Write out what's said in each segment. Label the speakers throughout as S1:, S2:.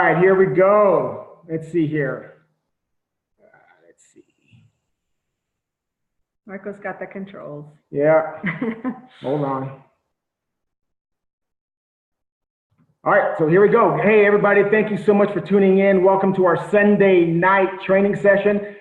S1: right, here we go. Let's see here. Let's see.
S2: Marco's got the controls.
S1: Yeah, hold on. All right, so here we go. Hey, everybody, thank you so much for tuning in. Welcome to our Sunday night training session.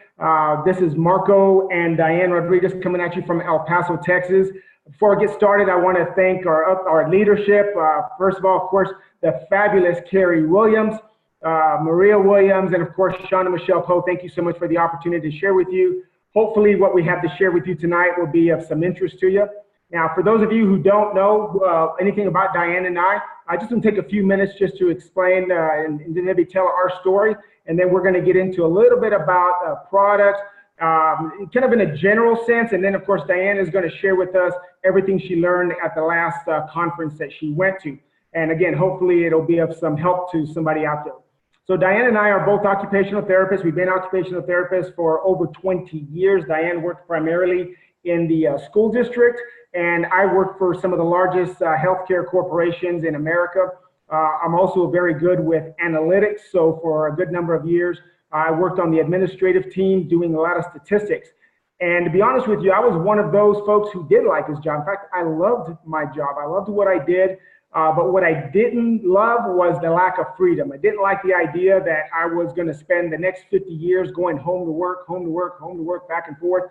S1: This is Marco and Diane Rodriguez coming at you from El Paso, Texas. Before I get started, I want to thank our leadership. First of all, of course, the fabulous Carrie Williams, Maria Williams, and of course, Sean and Michelle Poe. Thank you so much for the opportunity to share with you. Hopefully what we have to share with you tonight will be of some interest to you. Now, for those of you who don't know anything about Diane and I just want to take a few minutes just to explain and then maybe tell our story, and then we're going to get into a little bit about products, kind of in a general sense, and then of course Diane is going to share with us everything she learned at the last conference that she went to. And again, hopefully it'll be of some help to somebody out there. So Diane and I are both occupational therapists. We've been occupational therapists for over 20 years. Diane worked primarily in the school district, and I work for some of the largest healthcare corporations in America. I'm also very good with analytics, so for a good number of years, I worked on the administrative team doing a lot of statistics. And to be honest with you, I was one of those folks who did like his job. In fact, I loved my job. I loved what I did, but what I didn't love was the lack of freedom. I didn't like the idea that I was gonna spend the next 50 years going home to work, home to work, home to work, back and forth.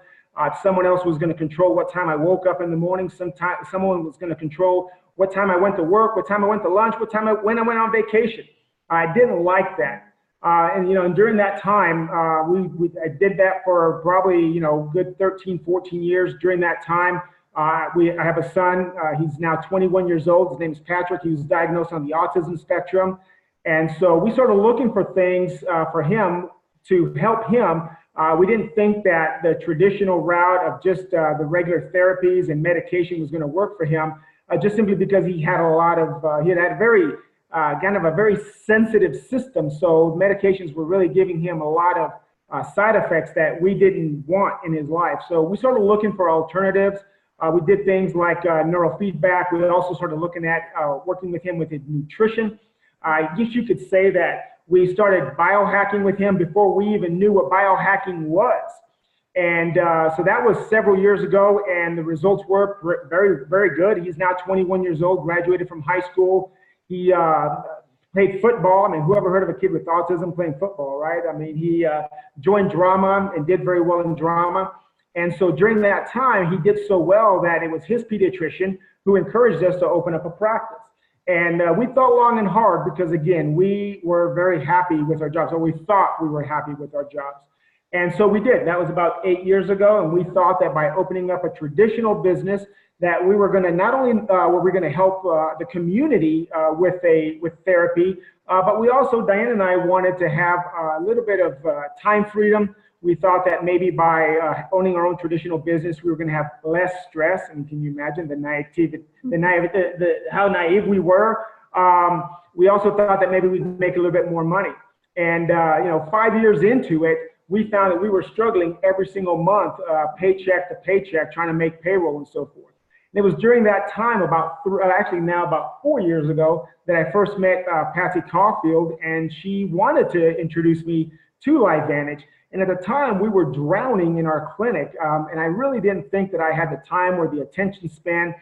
S1: Someone else was going to control what time I woke up in the morning. Someone was going to control what time I went to work, what time I went to lunch, when I went on vacation. I didn't like that. And during that time, I did that for probably, good 13, 14 years. During that time, I have a son. He's now 21 years old. His name is Patrick. He was diagnosed on the autism spectrum. And so we started looking for things for him to help him. We didn't think that the traditional route of just the regular therapies and medication was going to work for him, just simply because he had a lot of, he had very, kind of a very sensitive system. So medications were really giving him a lot of side effects that we didn't want in his life. So we started looking for alternatives. We did things like neurofeedback. We also started looking at working with him with his nutrition. I guess you could say that we started biohacking with him before we even knew what biohacking was. And so that was several years ago, and the results were very, very good. He's now 21 years old, graduated from high school. He played football. I mean, whoever heard of a kid with autism playing football, right? I mean, he joined drama and did very well in drama. And so during that time, he did so well that it was his pediatrician who encouraged us to open up a practice. And we thought long and hard because, again, we were very happy with our jobs, or we thought we were happy with our jobs. And so we did. That was about 8 years ago, and we thought that by opening up a traditional business that we were going to not only were we going to help the community with therapy, but we also, Diane and I, wanted to have a little bit of time freedom. We thought that maybe by owning our own traditional business, we were going to have less stress. And can you imagine how naive we were? We also thought that maybe we'd make a little bit more money. And 5 years into it, we found that we were struggling every single month, paycheck to paycheck, trying to make payroll and so forth. And it was during that time, about 4 years ago, that I first met Patsy Caulfield, and she wanted to introduce me to LifeVantage. And at the time, we were drowning in our clinic, and I really didn't think that I had the time or the attention span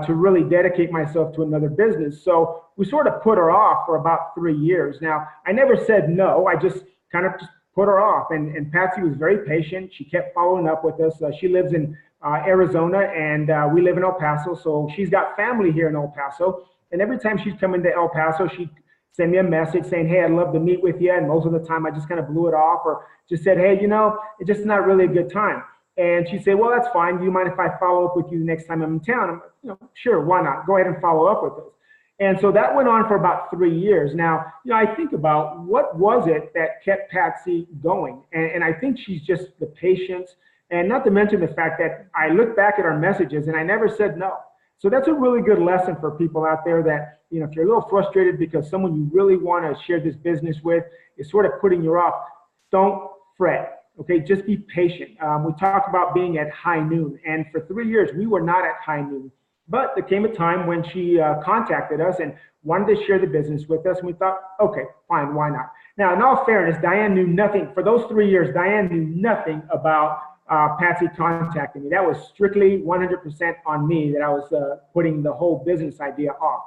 S1: to really dedicate myself to another business. So we sort of put her off for about 3 years. Now, I never said no. I just kind of put her off. And Patsy was very patient. She kept following up with us. She lives in Arizona, and we live in El Paso. So she's got family here in El Paso. And every time she'd come into El Paso, she'd send me a message saying, hey, I'd love to meet with you. And most of the time I just kind of blew it off or just said, hey, it's just not really a good time. And she'd say, well, that's fine. Do you mind if I follow up with you the next time I'm in town? I'm like, sure, why not? Go ahead and follow up with us. And so that went on for about 3 years. Now, I think about what was it that kept Patsy going? And I think she's just the patience, and not to mention the fact that I look back at our messages and I never said no. So that's a really good lesson for people out there that, if you're a little frustrated because someone you really want to share this business with is sort of putting you off, don't fret, okay? Just be patient. We talk about being at high noon, and for 3 years, we were not at high noon. But there came a time when she contacted us and wanted to share the business with us, and we thought, okay, fine, why not? Now, in all fairness, Diane knew nothing. For those 3 years, Diane knew nothing about Patsy contacting me. That was strictly 100% on me that I was putting the whole business idea off.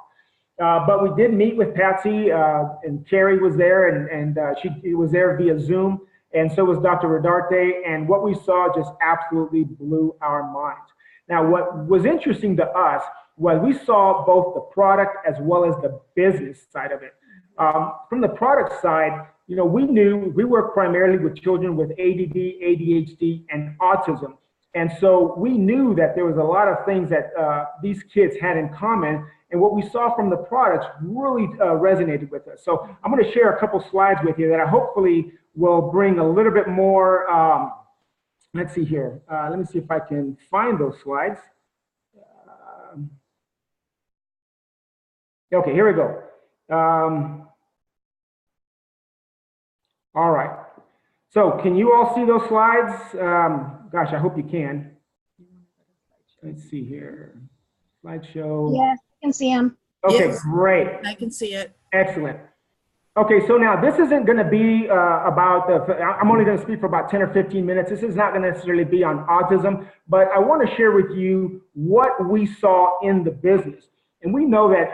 S1: But we did meet with Patsy, and Carrie was there, and she was there via Zoom, and so was Dr. Rodarte, and what we saw just absolutely blew our minds. Now, what was interesting to us was we saw both the product as well as the business side of it. From the product side, you know, we knew we work primarily with children with ADD, ADHD, and autism. And so we knew that there was a lot of things that these kids had in common, and what we saw from the products really resonated with us. So I'm going to share a couple slides with you that I hopefully will bring a little bit more, let's see here. Let me see if I can find those slides. Okay, here we go. All right. So can you all see those slides? Gosh, I hope you can. Let's see here. Slideshow.
S2: Yes, I can see them.
S1: Okay,
S3: Yes,
S1: great.
S3: I can see it.
S1: Excellent. Okay, so now this isn't going to be I'm only going to speak for about 10 or 15 minutes. This is not going to necessarily be on autism, but I want to share with you what we saw in the business. And we know that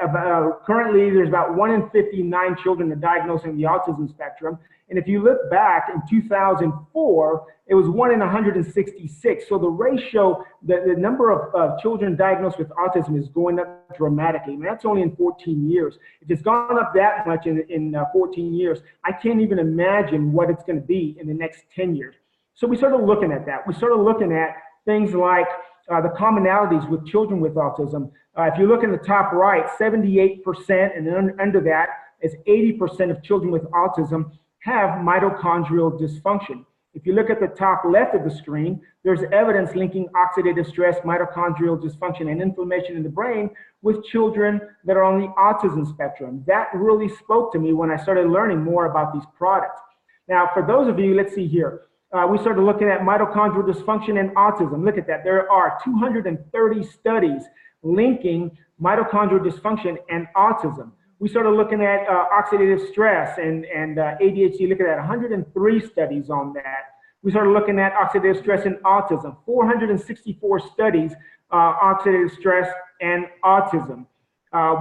S1: currently there's about 1 in 59 children that are diagnosed in the autism spectrum. And if you look back in 2004, it was 1 in 166. So the ratio, the number of children diagnosed with autism is going up dramatically. I mean, that's only in 14 years. If it's gone up that much in 14 years, I can't even imagine what it's going to be in the next 10 years. So we started looking at that. We started looking at things like the commonalities with children with autism. If you look in the top right, 78%, and then under that is 80% of children with autism have mitochondrial dysfunction. If you look at the top left of the screen, there's evidence linking oxidative stress, mitochondrial dysfunction, and inflammation in the brain with children that are on the autism spectrum. That really spoke to me when I started learning more about these products. Now, for those of you, let's see here. We started looking at mitochondrial dysfunction and autism. Look at that. There are 230 studies linking mitochondrial dysfunction and autism. We started looking at oxidative stress and ADHD. Look at that, 103 studies on that. We started looking at oxidative stress and autism, 464 studies, oxidative stress and autism.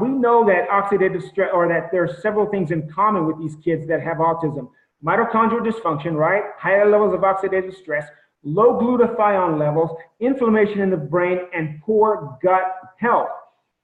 S1: We know that oxidative stress, or that there's several things in common with these kids that have autism. Mitochondrial dysfunction, right? Higher levels of oxidative stress, low glutathione levels, inflammation in the brain, and poor gut health.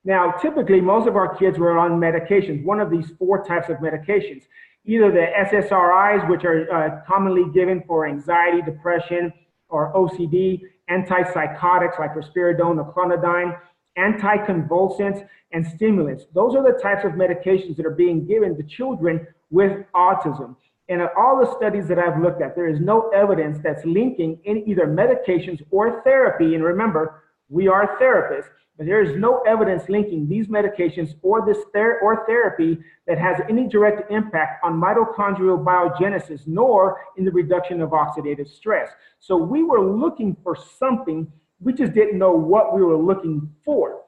S1: Now, typically, most of our kids were on medications, one of these 4 types of medications, either the SSRIs, which are commonly given for anxiety, depression, or OCD, antipsychotics like risperidone or clonidine, anticonvulsants, and stimulants. Those are the types of medications that are being given to children with autism. And in all the studies that I've looked at, there is no evidence that's linking in either medications or therapy. And remember, we are therapists, but there is no evidence linking these medications or this therapy that has any direct impact on mitochondrial biogenesis, nor in the reduction of oxidative stress. So we were looking for something, we just didn't know what we were looking for.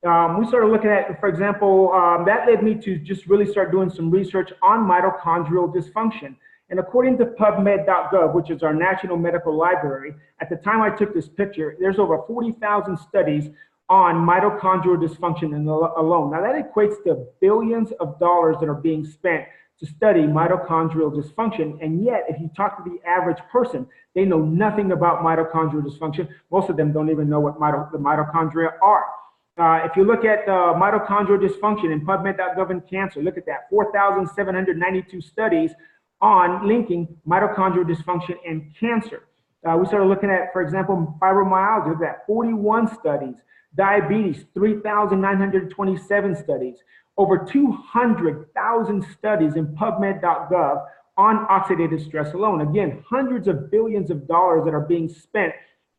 S1: We started looking at, for example, that led me to just really start doing some research on mitochondrial dysfunction. And according to PubMed.gov, which is our national medical library, at the time I took this picture, there's over 40,000 studies on mitochondrial dysfunction alone. Now that equates to billions of dollars that are being spent to study mitochondrial dysfunction. And yet, if you talk to the average person, they know nothing about mitochondrial dysfunction. Most of them don't even know what the mitochondria are. If you look at mitochondrial dysfunction in PubMed.gov and cancer, look at that, 4,792 studies on linking mitochondrial dysfunction and cancer. We started looking at, for example, fibromyalgia, look at that, 41 studies, diabetes, 3,927 studies, over 200,000 studies in PubMed.gov on oxidative stress alone. Again, hundreds of billions of dollars that are being spent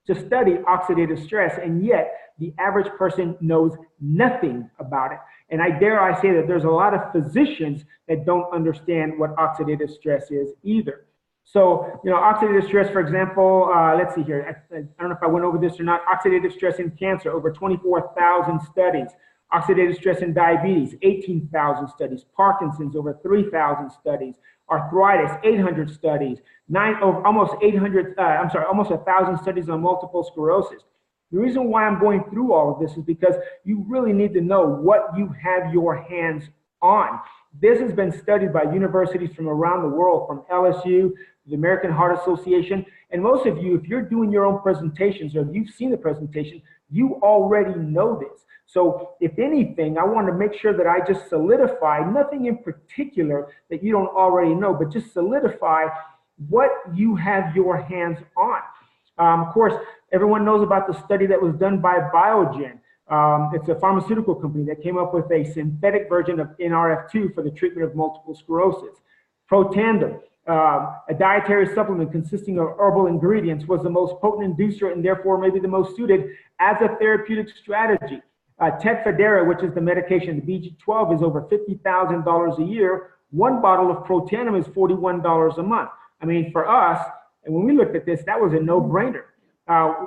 S1: to study oxidative stress, and yet the average person knows nothing about it. And I dare say that there's a lot of physicians that don't understand what oxidative stress is either. So, oxidative stress, for example, let's see here. I don't know if I went over this or not. Oxidative stress in cancer, over 24,000 studies. Oxidative stress in diabetes, 18,000 studies. Parkinson's, over 3,000 studies. Arthritis, 800 studies. Almost 1,000 studies on multiple sclerosis. The reason why I'm going through all of this is because you really need to know what you have your hands on. This has been studied by universities from around the world, from LSU, the American Heart Association, and most of you, if you're doing your own presentations or if you've seen the presentation, you already know this. So if anything, I want to make sure that I just solidify, nothing in particular that you don't already know, but just solidify what you have your hands on. Of course, everyone knows about the study that was done by Biogen. It's a pharmaceutical company that came up with a synthetic version of NRF2 for the treatment of multiple sclerosis. Protandim, a dietary supplement consisting of herbal ingredients, was the most potent inducer and therefore maybe the most suited as a therapeutic strategy. Tecfidera, which is the medication, the BG12, is over $50,000 a year. One bottle of Protandim is $41 a month. I mean, for us, and when we looked at this, that was a no-brainer.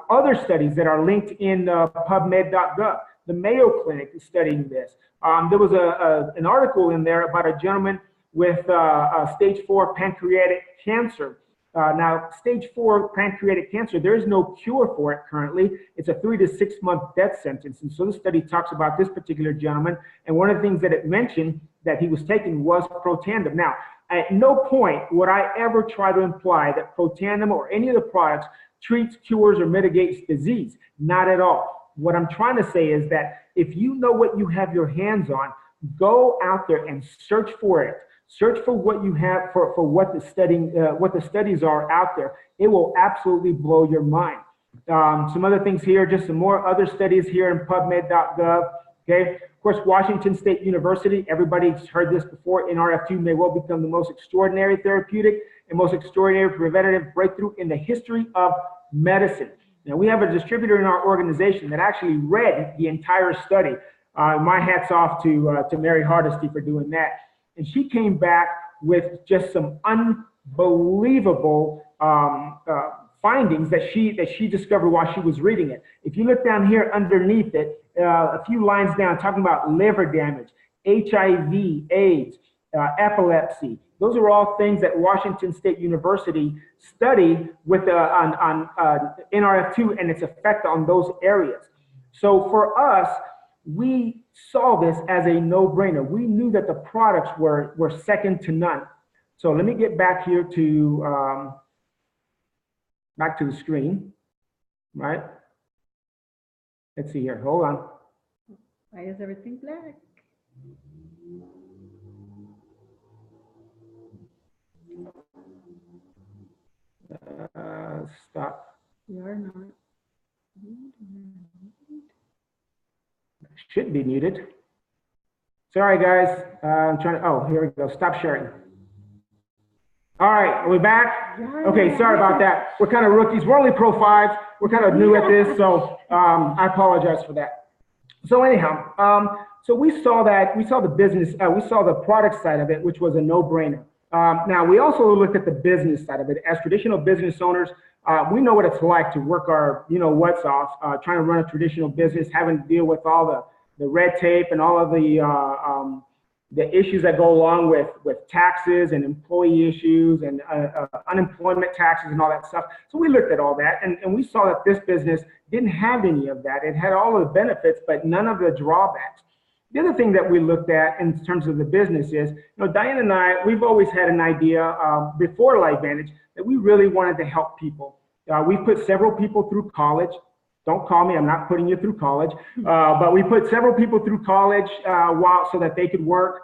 S1: Other studies that are linked in PubMed.gov. The Mayo Clinic is studying this. There was an article in there about a gentleman with stage 4 pancreatic cancer. Now, stage 4 pancreatic cancer, there is no cure for it currently. It's a 3 to 6 month death sentence. And so the study talks about this particular gentleman. And one of the things that it mentioned that he was taking was Protandim. Now, at no point would I ever try to imply that Protandim or any of the products treats, cures, or mitigates disease. Not at all. What I'm trying to say is that if you know what you have your hands on, go out there and search for it. Search for what you have, for what the studies are out there. It will absolutely blow your mind. Some other things here, just some more other studies here in PubMed.gov. Okay, of course, Washington State University, everybody's heard this before, NRF2 may well become the most extraordinary therapeutic and most extraordinary preventative breakthrough in the history of medicine. Now, we have a distributor in our organization that actually read the entire study. My hat's off to Mary Hardesty for doing that. And she came back with just some unbelievable findings that she discovered while she was reading it. If you look down here underneath it, a few lines down, talking about liver damage, HIV, AIDS, epilepsy. Those are all things that Washington State University studied with on NRF2 and its effect on those areas. So for us, we saw this as a no-brainer. We knew that the products were second to none. So let me get back here to back to the screen, right? Let's see here. Hold on.
S2: Why is everything black?
S1: Stop.
S2: You're not.
S1: Should be muted. Sorry, guys. I'm trying to. Oh, here we go. Stop sharing. All right, are we back? Okay, sorry about that. We're kind of rookies. We're only Pro 5. We're kind of new at this, so I apologize for that. So anyhow, so we saw the business, we saw the product side of it, which was a no-brainer. Now, we also looked at the business side of it. As traditional business owners, we know what it's like to work our, what's off, trying to run a traditional business, having to deal with all the red tape and all of the issues that go along with taxes and employee issues and unemployment taxes and all that stuff. So we looked at all that, and we saw that this business didn't have any of that. It had all of the benefits, but none of the drawbacks. The other thing that we looked at in terms of the business is, Diane and I, we've always had an idea before LifeVantage that we really wanted to help people. We put several people through college. Don't call me, I'm not putting you through college. But we put several people through college so that they could work.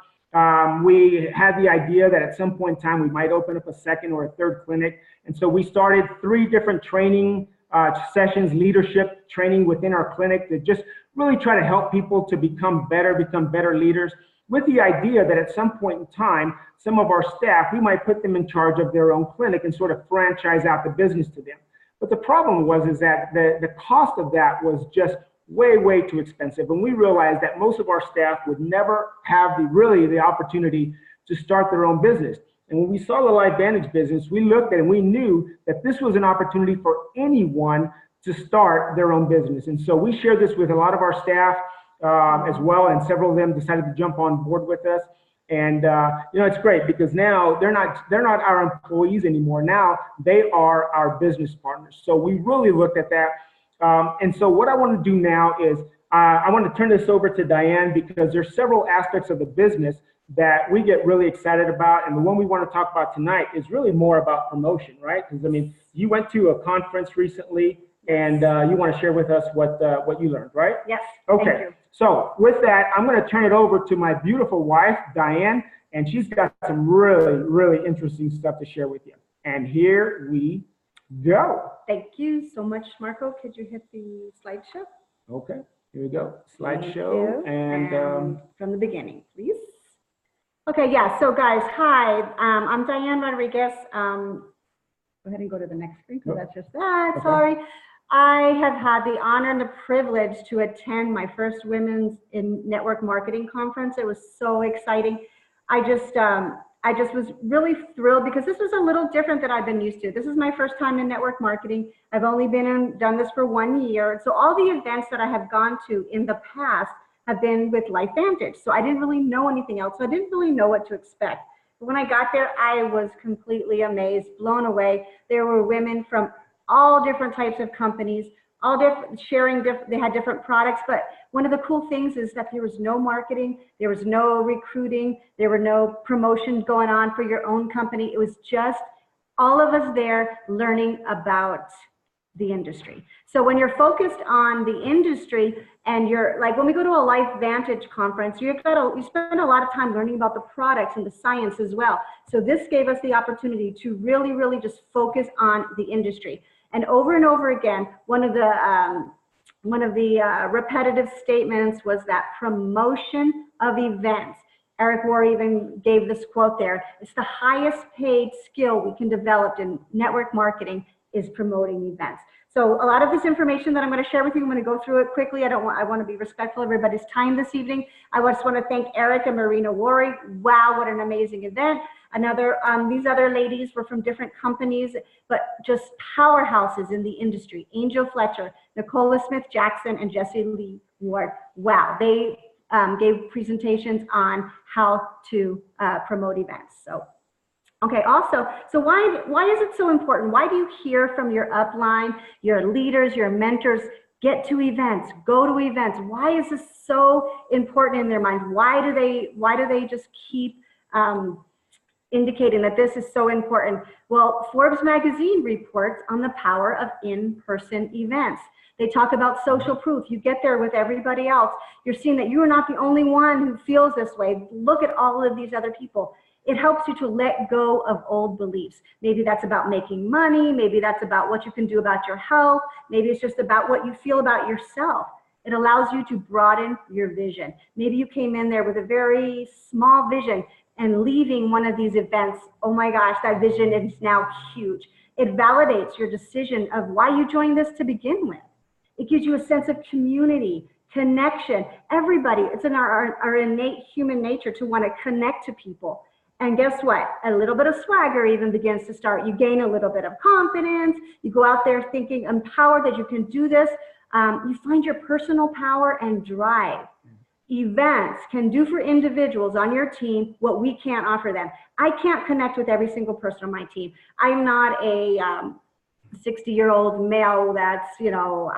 S1: We had the idea that at some point in time we might open up a second or a third clinic. And so we started 3 different training sessions, leadership training within our clinic to just really try to help people to become better leaders, with the idea that at some point in time, some of our staff, we might put them in charge of their own clinic and sort of franchise out the business to them. But the problem is that the cost of that was just way too expensive. And we realized that most of our staff would never have the opportunity to start their own business. And when we saw the LifeVantage business, we looked at it and we knew that this was an opportunity for anyone to start their own business. And so we shared this with a lot of our staff as well, and several of them decided to jump on board with us. And it's great because now they're not our employees anymore. Now they are our business partners. So we really looked at that. And so what I want to do now is I want to turn this over to Diane, because there's several aspects of the business that we get really excited about. And the one we want to talk about tonight is really more about promotion, right? Because I mean, you went to a conference recently, and you want to share with us what you learned, right?
S2: Yes.
S1: Okay.
S2: Thank you.
S1: So with that, I'm going to turn it over to my beautiful wife, Diane, and she's got some really, really interesting stuff to share with you. And here we go.
S2: Thank you so much, Marco. Could you hit the slideshow?
S1: Okay, here we go.
S2: Thank
S1: Slideshow
S2: you.
S1: and
S2: from the beginning, please. Okay, yeah, so guys, hi, I'm Diane Rodriguez. Go ahead and go to the next screen, because that's just that,
S1: Okay.
S2: Sorry. I have had the honor and the privilege to attend my first Women's in Network Marketing Conference. It was so exciting. I just was really thrilled because this was a little different than I've been used to. This is my first time in network marketing. I've only done this for 1 year. So all the events that I have gone to in the past have been with LifeVantage. So I didn't really know anything else. So I didn't really know what to expect. But when I got there, I was completely amazed, blown away. There were women from all different types of companies, all different, they had different products. But one of the cool things is that there was no marketing, there was no recruiting, there were no promotions going on for your own company. It was just all of us there learning about the industry. So when you're focused on the industry, and you're like, when we go to a LifeVantage conference, you spend a lot of time learning about the products and the science as well. So this gave us the opportunity to really, really just focus on the industry. And over again, one of the repetitive statements was that promotion of events. Eric War even gave this quote there. It's the highest paid skill we can develop in network marketing is promoting events. So a lot of this information that I'm going to share with you, I'm going to go through it quickly. I want to be respectful of everybody's time this evening. I just want to thank Eric and Marina Wari. Wow, what an amazing event. These other ladies were from different companies, but just powerhouses in the industry. Angel Fletcher, Nicola Smith-Jackson, and Jessie Lee Ward. Wow, they gave presentations on how to promote events. So. Okay, also, so why is it so important? Why do you hear from your upline, your leaders, your mentors, get to events, go to events? Why is this so important in their minds? Why do they just keep indicating that this is so important? Well, Forbes magazine reports on the power of in-person events. They talk about social proof. You get there with everybody else. You're seeing that you are not the only one who feels this way. Look at all of these other people. It helps you to let go of old beliefs. Maybe that's about making money. Maybe that's about what you can do about your health. Maybe it's just about what you feel about yourself. It allows you to broaden your vision. Maybe you came in there with a very small vision, and leaving one of these events, oh my gosh, that vision is now huge. It validates your decision of why you joined this to begin with. It gives you a sense of community, connection. Everybody, it's in our innate human nature to want to connect to people. And guess what? A little bit of swagger even begins to start. You gain a little bit of confidence. You go out there thinking empowered that you can do this. You find your personal power and drive. Events can do for individuals on your team what we can't offer them. I can't connect with every single person on my team. I'm not a 60-year-old male that's,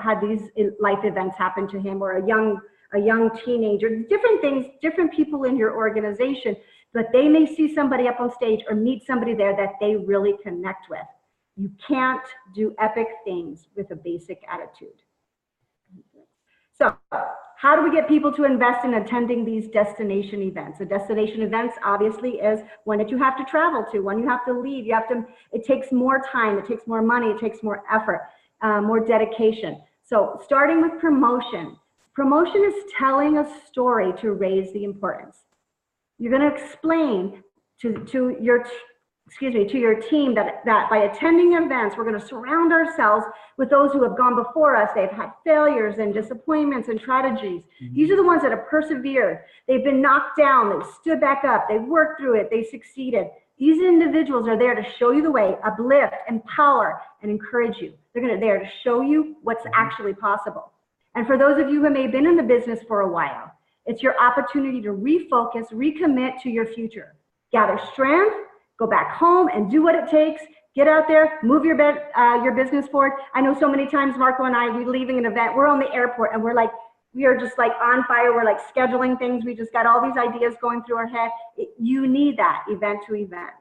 S2: had these life events happen to him, or a young teenager, different things, different people in your organization. But they may see somebody up on stage or meet somebody there that they really connect with. You can't do epic things with a basic attitude. So how do we get people to invest in attending these destination events? The destination events obviously is one that you have to travel to, one you have to leave. It takes more time, it takes more money, it takes more effort, more dedication. So starting with promotion. Promotion is telling a story to raise the importance. You're going to explain to your team that by attending events, we're going to surround ourselves with those who have gone before us. They've had failures and disappointments and tragedies. These are the ones that have persevered. They've been knocked down. They've stood back up. They worked through it. They succeeded. These individuals are there to show you the way, uplift, empower, and encourage you. They're there to show you what's actually possible. And for those of you who may have been in the business for a while, it's your opportunity to refocus, recommit to your future. Gather strength, go back home and do what it takes. Get out there, move your business forward. I know so many times Marco and I, we're leaving an event, we're on the airport and we are just like on fire. We're like scheduling things. We just got all these ideas going through our head. You need that event to event.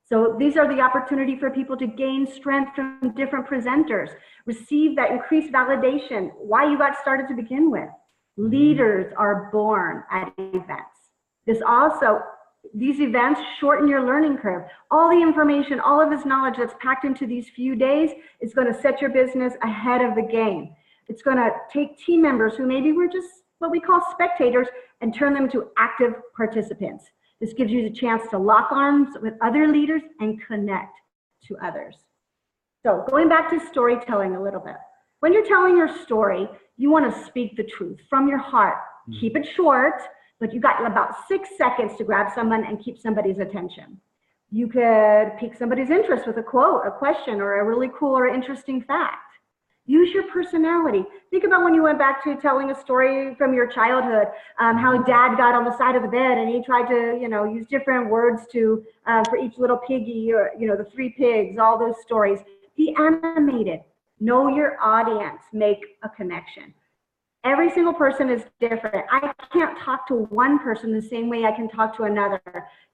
S2: So these are the opportunity for people to gain strength from different presenters, receive that increased validation, why you got started to begin with. Leaders are born at events. These events shorten your learning curve. All the information, all of this knowledge that's packed into these few days is going to set your business ahead of the game. It's going to take team members who maybe were just what we call spectators and turn them to active participants. This gives you the chance to lock arms with other leaders and connect to others. So going back to storytelling a little bit. When you're telling your story, you want to speak the truth from your heart. Keep it short, but you got about 6 seconds to grab someone and keep somebody's attention. You could pique somebody's interest with a quote, a question, or a really cool or interesting fact. Use your personality. Think about when you went back to telling a story from your childhood, how dad got on the side of the bed and he tried to, use different words for each little piggy or, the 3 pigs, all those stories. Be animated. Know your audience. Make a connection. Every single person is different. I can't talk to one person the same way I can talk to another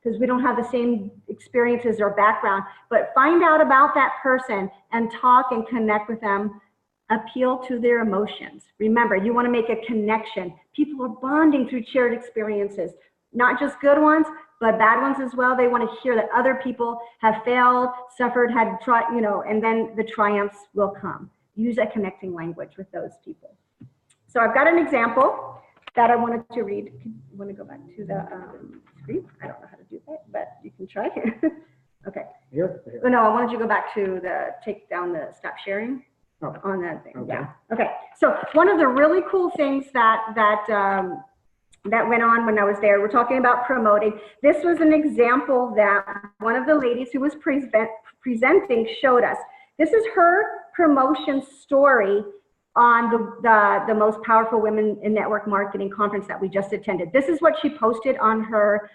S2: because we don't have the same experiences or background. But find out about that person and talk and connect with them. Appeal to their emotions. Remember, you want to make a connection. People are bonding through shared experiences, not just good ones, but bad ones as well. They want to hear that other people have failed, suffered, had tried, and then the triumphs will come. Use a connecting language with those people. So I've got an example that I wanted to read. You want to go back to the screen? I don't know how to do that, but you can try. Okay.
S1: Here?
S2: Oh, no, I wanted you to go back to take down the stop sharing.
S1: Oh.
S2: On that thing.
S1: Okay.
S2: Yeah. Okay. So one of the really cool things that went on when I was there, we're talking about promoting. This was an example that one of the ladies who was presenting showed us. This is her promotion story on the most powerful women in network marketing conference that we just attended. This is what she posted on her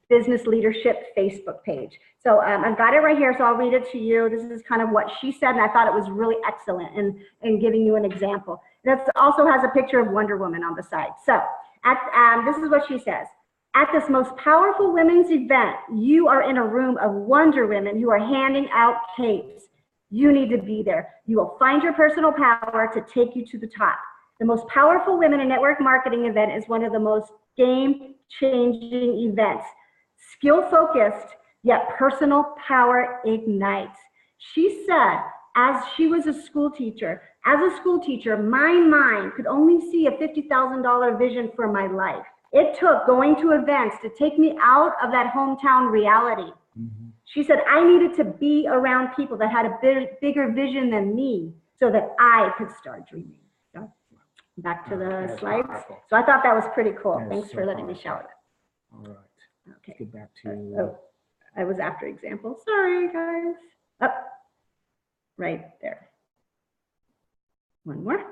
S2: business leadership Facebook page. So I've got it right here, so I'll read it to you. This is kind of what she said, and I thought it was really excellent in giving you an example. It also has a picture of Wonder Woman on the side. So this is what she says. At this most powerful women's event, you are in a room of Wonder Women who are handing out capes. You need to be there. You will find your personal power to take you to the top. The most powerful women in network marketing event is one of the most game-changing events. Skill-focused, yet personal power ignites. She said, as she was a school teacher, my mind could only see a $50,000 vision for my life. It took going to events to take me out of that hometown reality. Mm-hmm. She said, I needed to be around people that had a bigger vision than me so that I could start dreaming. So back to the slides. Powerful. So I thought that was pretty cool. Thanks for letting me show it.
S1: All right.
S2: Okay.
S1: Let's get back to...
S2: I was after example. Sorry, guys. Up. Right there. One more.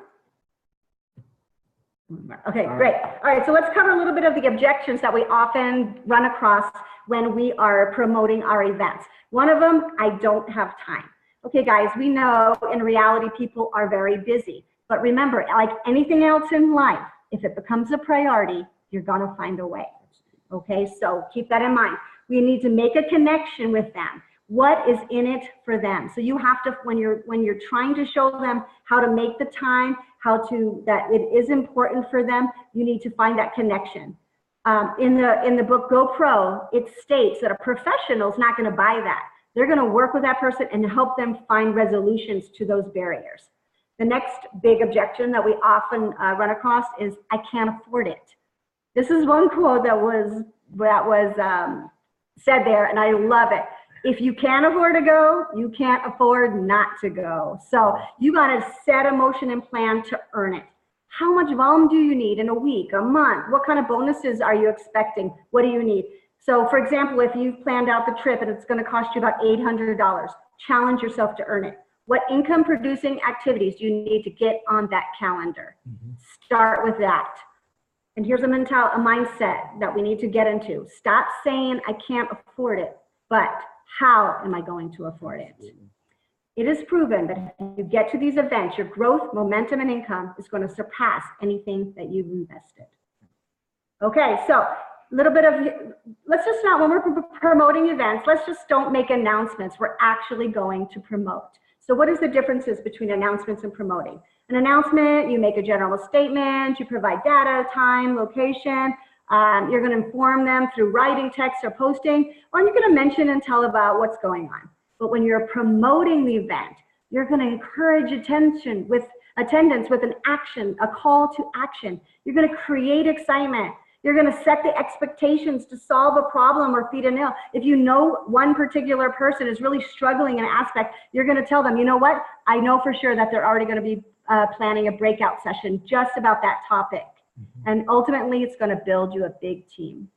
S2: Okay, great. All right, so let's cover a little bit of the objections that we often run across when we are promoting our events. One of them, I don't have time. Okay, guys, we know in reality people are very busy. But remember, like anything else in life, if it becomes a priority, you're gonna find a way. Okay, so keep that in mind. We need to make a connection with them. What is in it for them? So you have to, when you're trying to show them how to make the time, that it is important for them, you need to find that connection. In the book Go Pro, it states that a professional is not going to buy that. They're going to work with that person and help them find resolutions to those barriers. The next big objection that we often run across is, I can't afford it. This is one quote that was said there, and I love it. If you can't afford to go, you can't afford not to go. So you got to set a motion and plan to earn it. How much volume do you need in a week, a month? What kind of bonuses are you expecting? What do you need? So for example, if you've planned out the trip and it's going to cost you about $800, challenge yourself to earn it. What income producing activities do you need to get on that calendar? Start with that. And here's a mindset that we need to get into. Stop saying I can't afford it, but how am I going to afford it? It is proven that if you get to these events, your growth, momentum, and income is going to surpass anything that you've invested. Okay, so a little bit of, let's just not, when we're promoting events, let's just don't make announcements. We're actually going to promote. So what is the differences between announcements and promoting? An announcement, you make a general statement, you provide data, time, location, you're going to inform them through writing, text, or posting, or you're going to mention and tell about what's going on. But when you're promoting the event, you're going to encourage attendance with an action, a call to action. You're going to create excitement. You're going to set the expectations to solve a problem or feed a need. If you know one particular person is really struggling in an aspect, you're going to tell them, you know what? I know for sure that they're already going to be planning a breakout session just about that topic. And ultimately, it's going to build you a big team.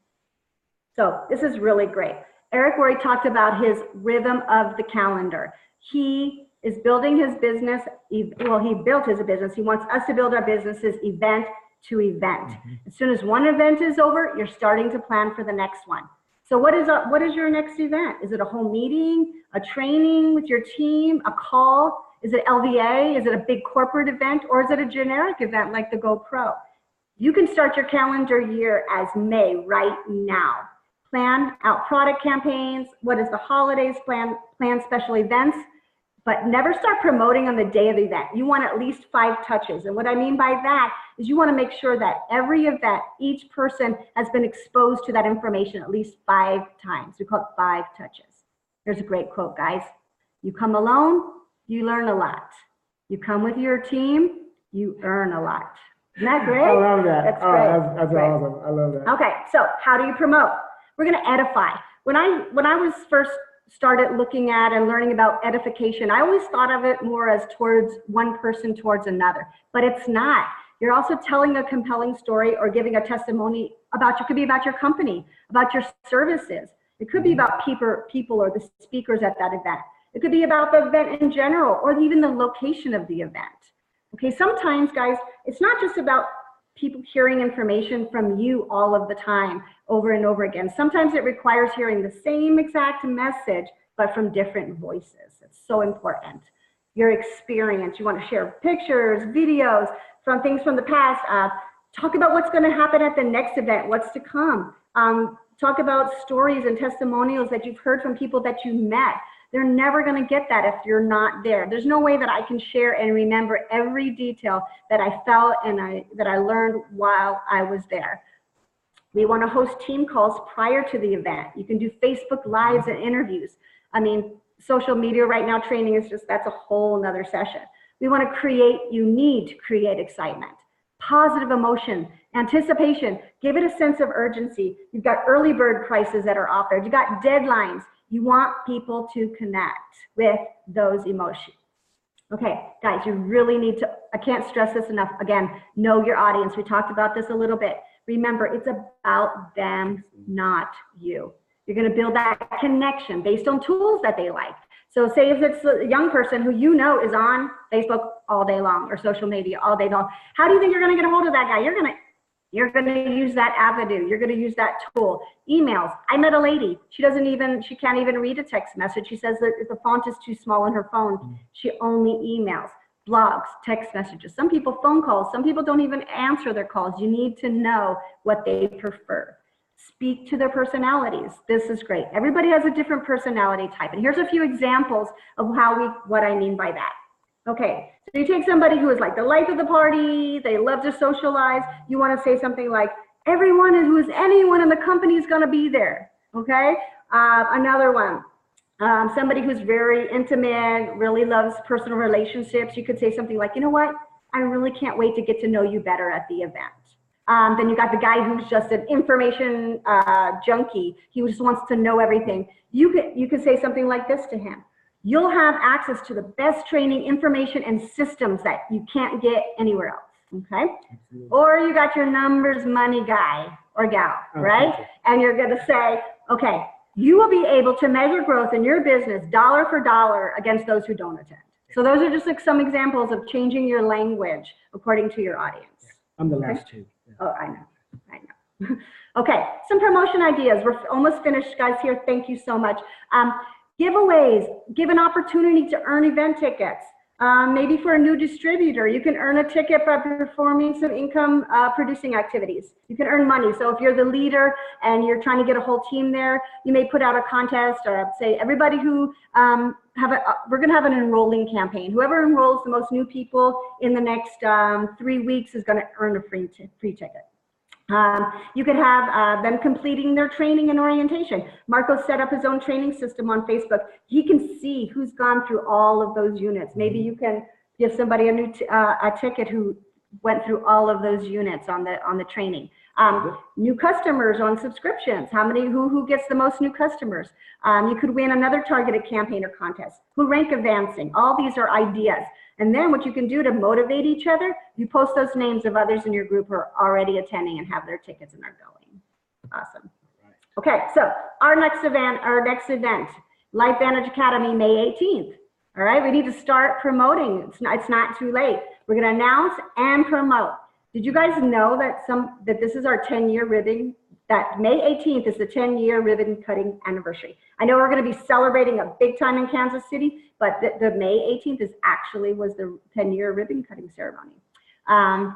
S2: So this is really great. Eric already talked about his rhythm of the calendar. He is building his business. Well, he built his business. He wants us to build our businesses event to event. As soon as one event is over, you're starting to plan for the next one. So what is your next event? Is it a whole meeting, a training with your team, a call? Is it LVA? Is it a big corporate event? Or is it a generic event like the GoPro? You can start your calendar year as May right now. Plan out product campaigns. What is the holidays? Plan special events. But never start promoting on the day of the event. You want at least 5 touches. And what I mean by that is you want to make sure that every event, each person has been exposed to that information at least 5 times. We call it 5 touches. Here's a great quote, guys. You come alone, you learn a lot. You come with your team, you earn a lot. Isn't that great?
S1: I love that.
S2: That's great.
S1: That's
S2: great.
S1: Awesome. I love that.
S2: Okay, so how do you promote? We're going to edify. When I was first started looking at and learning about edification, I always thought of it more as towards one person towards another, but it's not. You're also telling a compelling story or giving a testimony about, it could be about your company, about your services. It could be about people or the speakers at that event. It could be about the event in general or even the location of the event. Okay, sometimes, guys, it's not just about people hearing information from you all of the time, over and over again. Sometimes it requires hearing the same exact message, but from different voices. It's so important. Your experience, you want to share pictures, videos from things from the past. Talk about what's going to happen at the next event, what's to come. Talk about stories and testimonials that you've heard from people that you met. They're never going to get that if you're not there. There's no way that I can share and remember every detail that I felt and that I learned while I was there. We want to host team calls prior to the event. You can do Facebook Lives and interviews. I mean, social media right now, training is just, that's a whole nother session. We want to you need to create excitement, positive emotion, anticipation, give it a sense of urgency. You've got early bird prices that are offered. You've got deadlines. You want people to connect with those emotions. Okay, guys, you really need to, I can't stress this enough. Again, know your audience. We talked about this a little bit. Remember, it's about them, not you. You're going to build that connection based on tools that they like. So say if it's a young person who you know is on Facebook all day long or social media all day long, how do you think you're going to get a hold of that guy? You're going to use that avenue. You're going to use that tool. Emails. I met a lady. She can't even read a text message. She says that if the font is too small on her phone, she only emails. Blogs, text messages. Some people phone calls. Some people don't even answer their calls. You need to know what they prefer. Speak to their personalities. This is great. Everybody has a different personality type. And here's a few examples of what I mean by that. Okay, so you take somebody who is like the life of the party, they love to socialize. You want to say something like, anyone in the company is going to be there. Okay, another one, somebody who's very intimate, really loves personal relationships. You could say something like, you know what, I really can't wait to get to know you better at the event. Then you got the guy who's just an information junkie. He just wants to know everything. You could say something like this to him. You'll have access to the best training, information, and systems that you can't get anywhere else, okay? Absolutely. Or you got your numbers money guy or gal, right? And you're gonna say, Okay, you will be able to measure growth in your business dollar for dollar against those who don't attend. So those are just like some examples of changing your language according to your audience.
S1: I'm the last two. Yeah.
S2: Oh, I know. Okay, some promotion ideas. We're almost finished, guys, here. Thank you so much. Giveaways, give an opportunity to earn event tickets. Maybe for a new distributor, you can earn a ticket by performing some income producing activities. You can earn money. So if you're the leader and you're trying to get a whole team there, you may put out a contest or say everybody who we're going to have an enrolling campaign. Whoever enrolls the most new people in the next 3 weeks is going to earn a free ticket. You could have them completing their training and orientation. Marco set up his own training system on Facebook. He can see who's gone through all of those units. Maybe you can give somebody a new a ticket who went through all of those units on the training. New customers on subscriptions. Who gets the most new customers? You could win another targeted campaign or contest. Who rank advancing? All these are ideas. And then what you can do to motivate each other, you post those names of others in your group who are already attending and have their tickets and are going. Awesome. Okay, so our next event, LifeVantage Academy, May 18th. All right, we need to start promoting. It's not too late. We're going to announce and promote. Did you guys know that this is our 10-year ribbon? That May 18th is the 10-year ribbon cutting anniversary. I know we're going to be celebrating a big time in Kansas City, but the May 18th was the 10-year ribbon cutting ceremony. Now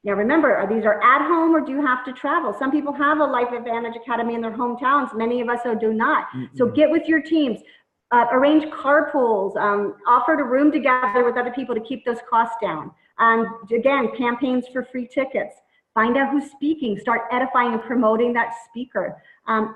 S2: remember, these are at home or do you have to travel? Some people have a LifeVantage Academy in their hometowns. Many of us do not. So get with your teams. Arrange carpools, offer to room together with other people to keep those costs down. Again, campaigns for free tickets. Find out who's speaking, start edifying and promoting that speaker.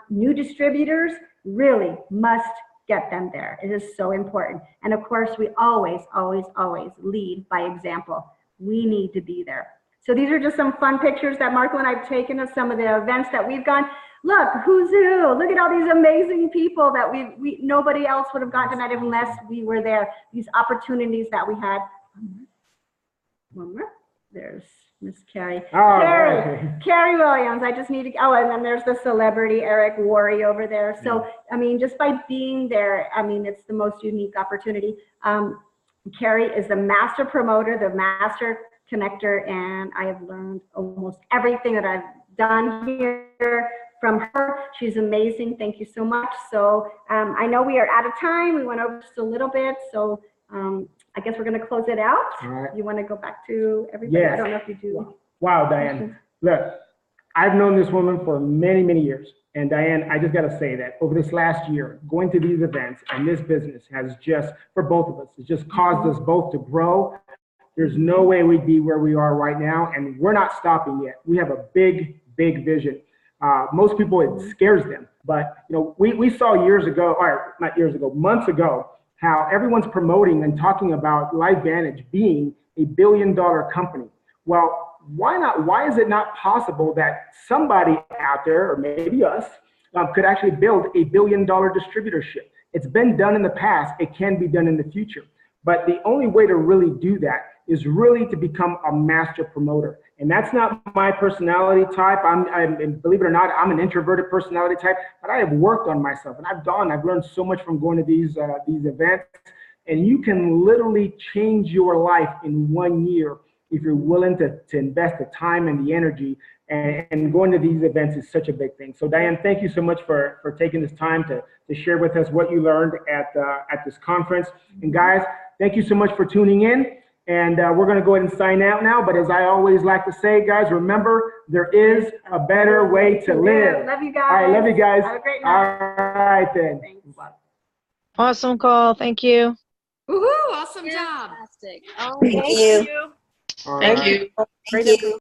S2: New distributors, really must get them there. It is so important. And of course, we always, always, always lead by example. We need to be there. So these are just some fun pictures that Marco and I have taken of some of the events that we've gone. Look, who's who? Look at all these amazing people that nobody else would have gotten to that unless we were there. These opportunities that we had. One more. There's Miss Carrie. Carrie Williams. I just need to. Oh, and then there's the celebrity Eric Worre over there. So I mean, just by being there, I mean, it's the most unique opportunity. Carrie is the master promoter, the master connector, and I have learned almost everything that I've done here from her. She's amazing. Thank you so much. So I know we are out of time. We went over just a little bit. So I guess we're going to close it out. Right. You want to go back to everybody? Yes. I don't know if you do.
S1: Wow, Diane. Look, I've known this woman for many, many years. And Diane, I just got to say that over this last year, going to these events and this business has just, for both of us, it's just caused us both to grow. There's no way we'd be where we are right now. And we're not stopping yet. We have a big, big vision. Most people, it scares them. But, you know, we saw years ago, or not years ago, months ago, how everyone's promoting and talking about LifeVantage being a billion-dollar company. Well, why not? Why is it not possible that somebody out there, or maybe us, could actually build a billion-dollar distributorship? It's been done in the past. It can be done in the future. But the only way to really do that is really to become a master promoter. And that's not my personality type. I'm believe it or not, I'm an introverted personality type, but I have worked on myself and I've learned so much from going to these events. And you can literally change your life in 1 year if you're willing to invest the time and the energy. And going to these events is such a big thing. So Diane, thank you so much for taking this time to share with us what you learned at this conference. And guys, thank you so much for tuning in. And we're going to go ahead and sign out now. But as I always like to say, guys, remember, there is a better way to live.
S2: Love you guys.
S1: All right, love you guys.
S2: Have a great night.
S1: All right, then.
S2: Thanks.
S3: Awesome call. Thank you.
S4: Woohoo! Awesome job.
S5: Fantastic.
S3: Oh,
S5: Thank you.
S3: you.
S1: All
S3: Thank
S1: right.
S3: you.
S5: Thank you.